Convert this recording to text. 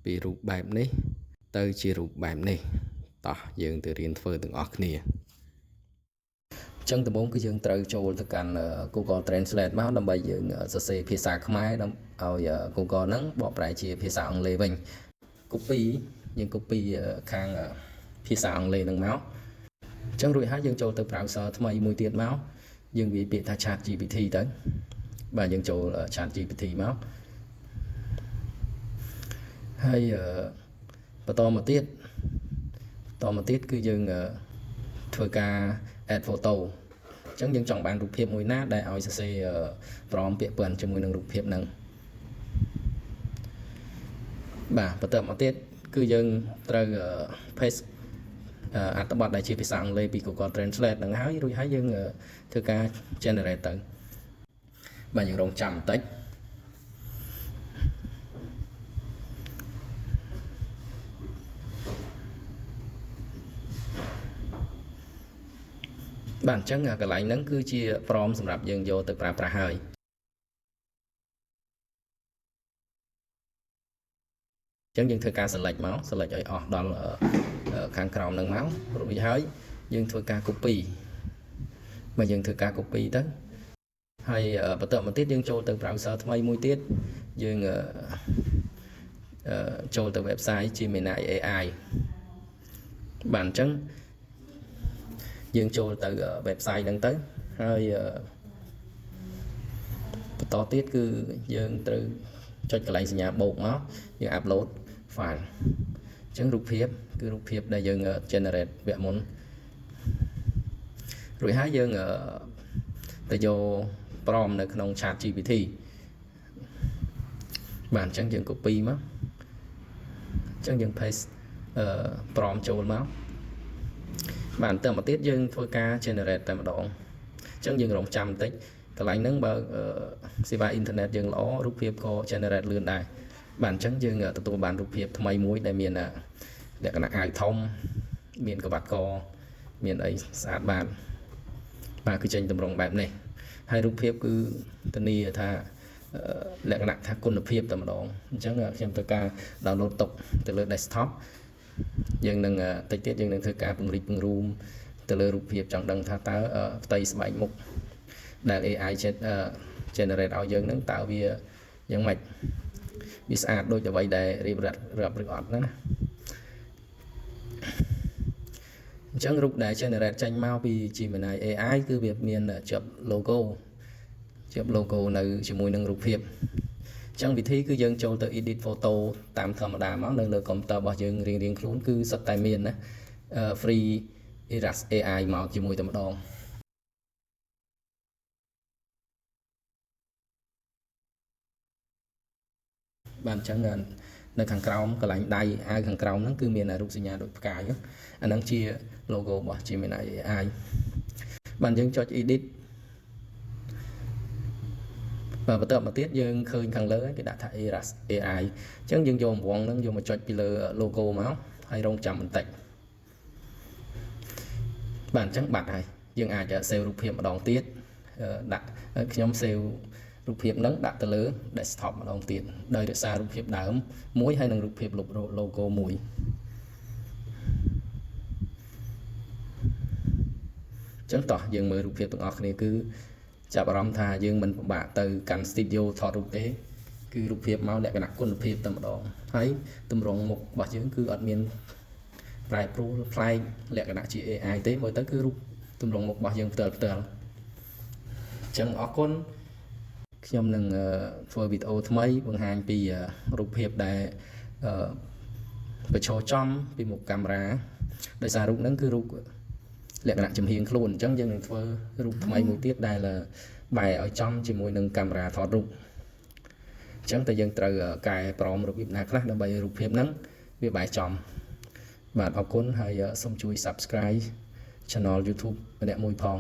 ពីរូបបែបនេះទៅជារូបបែបនេះតោះយើងទៅរៀនធ្វើទាំងអស់គ្នាចឹងដំបូងគឺយើងត្រូវចូលទៅកាន់ Google Translate មកដើម្បីយើងសរសេរភាសាខ្មែរដើម្បីឲ្យ Google ហ្នឹងបកប្រែជាភាសាអង់គ្លេសវិញ copy យើង copy ខាងភាសាអង់គ្លេសហ្នឹងមកចឹងរួចហើយយើងចូលទៅ browser ថ្មីមួយទៀតមកយើងវាយពាក្យថា ChatGPT ទៅបាទយើងចូល ChatGPT មកហើយបន្តមកទៀតគឺយើងធ្វើការ add photo អញ្ចឹងយើងចង់បានរូបភាពមួយណាដែលឲ្យសរសេរព្រមពាក្យពាន់ជាមួយនឹងរូបភាពហ្នឹងបាទបន្តមកទៀតគឺយើងត្រូវ paste អត្ថបទដែលជាភាសាអង់គ្លេសពី Google Translate ហ្នឹងហើយរួចហើយយើងធ្វើការ generate ទៅបាទយើងរងចាំបន្តិចបាទអញ្ចឹងកន្លែងហ្នឹងគឺជាព្រមសម្រាប់យើងយកទៅប្រើប្រាស់ហើយអញ្ចឹងយើងធ្វើការ select មក select ឲ្យអស់ដល់ខាងក្រោមហ្នឹងមករួចហើយយើងធ្វើការ copy មកយើងធ្វើការ copy ទៅហើយបន្តមកទៀតយើងចូលទៅ browser ថ្មីមួយទៀតយើងចូលទៅ website Gemini AI បាទអញ្ចឹងយើងចូលទៅ website ហ្នឹងទៅហើយបន្តទៀតគឺយើងត្រូវចុចកន្លែងសញ្ញាបូកមកយើង upload file អញ្ចឹងរូបភាពគឺរូបភាពដែលយើង generate វគ្គមុនរួចហើយយើងទៅយកព្រមនៅក្នុង ChatGPT បាទអញ្ចឹងយើង copy មកអញ្ចឹងយើង paste ព្រមចូលមកបាទបន្តមកទៀតយើងធ្វើការ generate តែម្ដងអញ្ចឹងយើងរងចាំបន្តិចកន្លែងហ្នឹងបើសេវាអ៊ីនធឺណិតយើងល្អរូបភាពក៏ generate លឿនដែរបាទអញ្ចឹងយើងទទួលបានរូបភាពថ្មីមួយដែលមានលក្ខណៈអាវធំមានកបាត់កមានអីស្អាតបាទគឺចេញតម្រង់បែបនេះហើយរូបភាពគឺធានាថាលក្ខណៈថាគុណភាពតែម្ដងអញ្ចឹងខ្ញុំធ្វើការ download ទុកទៅលើ desktop យើងនឹងតិចទៀតយើងនឹងធ្វើការពង្រីកពង្រួមទៅលើរូបភាពចង់ដឹងថាតើផ្ទៃស្បែកមុខដែល AI generate ឲ្យយើងនឹងតើវាយ៉ាងម៉េចវាស្អាតដូចអ្វីដែលរៀបរាប់ឬអត់ណាអញ្ចឹងរូបដែល generate ចេញមកពី Gemini AI គឺវាមានជាប់ logo នៅជាមួយនឹងរូបភាពអញ្ចឹងវិធីគឺយើងចូលទៅ edit photo តាមធម្មតាមកនៅលើ computer របស់យើងរៀងខ្លួនគឺសុទ្ធតែមានណា free Iras AI មកជាមួយតែម្ដងបាទអញ្ចឹងនៅខាងក្រោមកន្លែងដៃអាវខាងក្រោមហ្នឹងគឺមានរូបសញ្ញាដូចផ្កាយអាហ្នឹងជា logo របស់ Gemini AI បាទយើងចុច edit បាទបន្តមកទៀតយើងឃើញខាងលើគេដាក់ថា Iras AI អញ្ចឹងយើងយករង្វង់ហ្នឹងយកមកចុចពីលើ logo មកហើយរងចាំបន្តិចបាទអញ្ចឹងបាត់ហើយយើងអាច save រូបភាពម្ដងទៀតដាក់ខ្ញុំ save រូបភាពហ្នឹងដាក់ទៅលើ desktop ម្ដងទៀតដោយរក្សារូបភាពដើមមួយហើយនឹងរូបភាពលុប logo មួយអញ្ចឹងតោះយើងមើលរូបភាពទាំងអស់គ្នាគឺចាប់អារម្មណ៍ថាយើងមិនពិបាកទៅកាន់ studio ថតរូបទេគឺរូបភាពមកលក្ខណៈគុណភាពតែម្ដងហើយទម្រង់មុខរបស់យើងគឺអត់មានប្រែប្រួលប្លែកលក្ខណៈជា AI ទេមើលទៅគឺរូបទម្រង់មុខរបស់យើងផ្ទាល់អញ្ចឹងអរគុណខ្ញុំនឹងធ្វើវីដេអូថ្មីបង្ហាញពីរូបភាពដែលបញ្ឈរចំពីមុខកាមេរ៉ាដោយសាររូបហ្នឹងគឺរូបលក្ខណៈចំហៀងខ្លួនអញ្ចឹងយើងនឹងធ្វើរូបថ្មីមួយទៀតដែលបែរឲ្យចំជាមួយនឹងកាមេរ៉ាថតរូបអញ្ចឹងតែយើងត្រូវកែប្រមរបៀបណាខ្លះដើម្បីរូបភាពហ្នឹងវាបែរចំបាទអរគុណហើយសូមជួយ Subscribe Channel YouTube ម្នាក់មួយផង